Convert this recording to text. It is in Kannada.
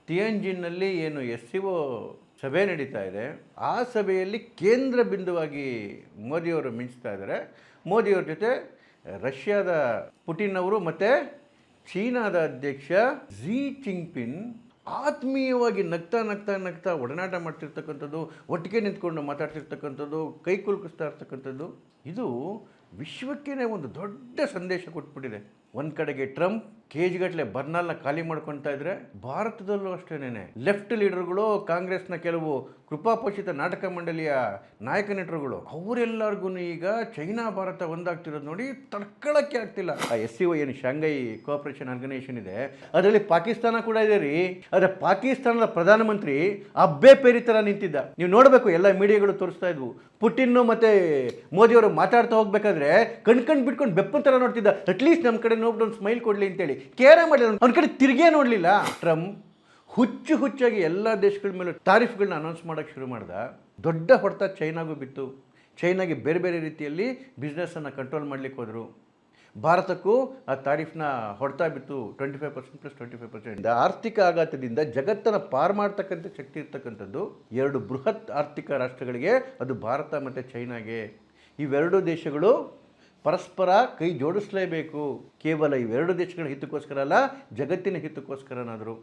ತಿಯಂಜಿನ್ನಲ್ಲಿ ಏನು SCO ಸಭೆ ನಡೀತಾ ಇದೆ, ಆ ಸಭೆಯಲ್ಲಿ ಕೇಂದ್ರ ಬಿಂದುವಾಗಿ ಮೋದಿಯವರು ಮಿಂಚ್ತಾ ಇದ್ದಾರೆ. ಮೋದಿಯವ್ರ ಜೊತೆ ರಷ್ಯಾದ ಪುಟಿನ್ ಅವರು ಮತ್ತು ಚೀನಾದ ಅಧ್ಯಕ್ಷ ಝಿ ಜಿನ್ಪಿಂಗ್ ಆತ್ಮೀಯವಾಗಿ ನಗ್ತಾ ಒಡನಾಟ ಮಾಡ್ತಿರ್ತಕ್ಕಂಥದ್ದು, ಒಟ್ಟಿಗೆ ನಿಂತ್ಕೊಂಡು ಮಾತಾಡ್ತಿರ್ತಕ್ಕಂಥದ್ದು, ಕೈ ಕುಲುಕಿಸ್ತಾ ಇರ್ತಕ್ಕಂಥದ್ದು, ಇದು ವಿಶ್ವಕ್ಕೇ ಒಂದು ದೊಡ್ಡ ಸಂದೇಶ ಕೊಟ್ಬಿಟ್ಟಿದೆ. ಒಂದು ಕಡೆಗೆ ಟ್ರಂಪ್ ಕೇಜ್ಗಟ್ಟಲೆ ಬರ್ನಾಲ್ನ ಖಾಲಿ ಮಾಡ್ಕೊತಾ ಇದ್ರೆ, ಭಾರತದಲ್ಲೂ ಅಷ್ಟೇನೆ ಲೆಫ್ಟ್ ಲೀಡರ್ಗಳು, ಕಾಂಗ್ರೆಸ್ನ ಕೆಲವು ಕೃಪಾಪೋಷಿತ ನಾಟಕ ಮಂಡಳಿಯ ನಾಯಕ ನಟರುಗಳು, ಅವರೆಲ್ಲರಿಗೂ ಈಗ ಚೈನಾ ಭಾರತ ಒಂದಾಗ್ತಿರೋದು ನೋಡಿ ತಡ್ಕೊಳ್ಳೋಕ್ಕೆ ಆಗ್ತಿಲ್ಲ. ಆ SCO ಏನು ಶಾಂಘೈ ಕೋಆಪರೇಷನ್ ಆರ್ಗನೈಸೇಷನ್ ಇದೆ, ಅದರಲ್ಲಿ ಪಾಕಿಸ್ತಾನ ಕೂಡ ಇದೆ ರೀ. ಆದರೆ ಪಾಕಿಸ್ತಾನದ ಪ್ರಧಾನಮಂತ್ರಿ ಅಬ್ಬೆ ಪೇರಿ ಥರ ನಿಂತಿದ್ದ. ನೀವು ನೋಡಬೇಕು, ಎಲ್ಲ ಮೀಡಿಯಾಗಳು ತೋರಿಸ್ತಾ ಇದ್ವು. ಪುಟಿನ್ನು ಮತ್ತು ಮೋದಿಯವರು ಮಾತಾಡ್ತಾ ಹೋಗ್ಬೇಕಾದ್ರೆ ಕಣ್ ಬಿಟ್ಕೊಂಡು ಬೆಪ್ಪನ ಥರ ನೋಡ್ತಿದ್ದ. ಅಟ್ಲೀಸ್ಟ್ ನಮ್ಮ ಕಡೆ ನೋಡ್ಬಿಟ್ಟು ಒಂದು ಸ್ಮೈಲ್ ಕೊಡಲಿ ಅಂತೇಳಿ ಕೇರ ಮಾಡಿಲ್ಲ. ಅವ್ನ ಕಡೆ ತಿರುಗೇ ನೋಡಲಿಲ್ಲ. ಟ್ರಂಪ್ ಹುಚ್ಚಾಗಿ ಎಲ್ಲ ದೇಶಗಳ ಮೇಲೆ ತಾರೀಫ್ಗಳನ್ನ ಅನೌನ್ಸ್ ಮಾಡೋಕ್ಕೆ ಶುರು ಮಾಡ್ದ. ದೊಡ್ಡ ಹೊಡೆತ ಚೈನಾಗೂ ಬಿತ್ತು. ಚೈನಾಗೆ ಬೇರೆ ಬೇರೆ ರೀತಿಯಲ್ಲಿ ಬಿಸ್ನೆಸ್ಸನ್ನು ಕಂಟ್ರೋಲ್ ಮಾಡಲಿಕ್ಕೆ ಹೋದರು. ಭಾರತಕ್ಕೂ ಆ ತಾರೀಫ್ನ ಹೊಡೆತ ಬಿತ್ತು. 25% + 25%. ಆರ್ಥಿಕ ಆಘಾತದಿಂದ ಜಗತ್ತನ್ನು ಪಾರು ಮಾಡ್ತಕ್ಕಂಥ ಶಕ್ತಿ ಇರ್ತಕ್ಕಂಥದ್ದು ಎರಡು ಬೃಹತ್ ಆರ್ಥಿಕ ರಾಷ್ಟ್ರಗಳಿಗೆ, ಅದು ಭಾರತ ಮತ್ತು ಚೈನಾಗೆ. ಇವೆರಡೂ ದೇಶಗಳು ಪರಸ್ಪರ ಕೈ ಜೋಡಿಸಲೇಬೇಕು. ಕೇವಲ ಇವೆರಡು ದೇಶಗಳ ಹಿತಕ್ಕೋಸ್ಕರ ಅಲ್ಲ, ಜಗತ್ತಿನ ಹಿತಕ್ಕೋಸ್ಕರನಾದರೂ.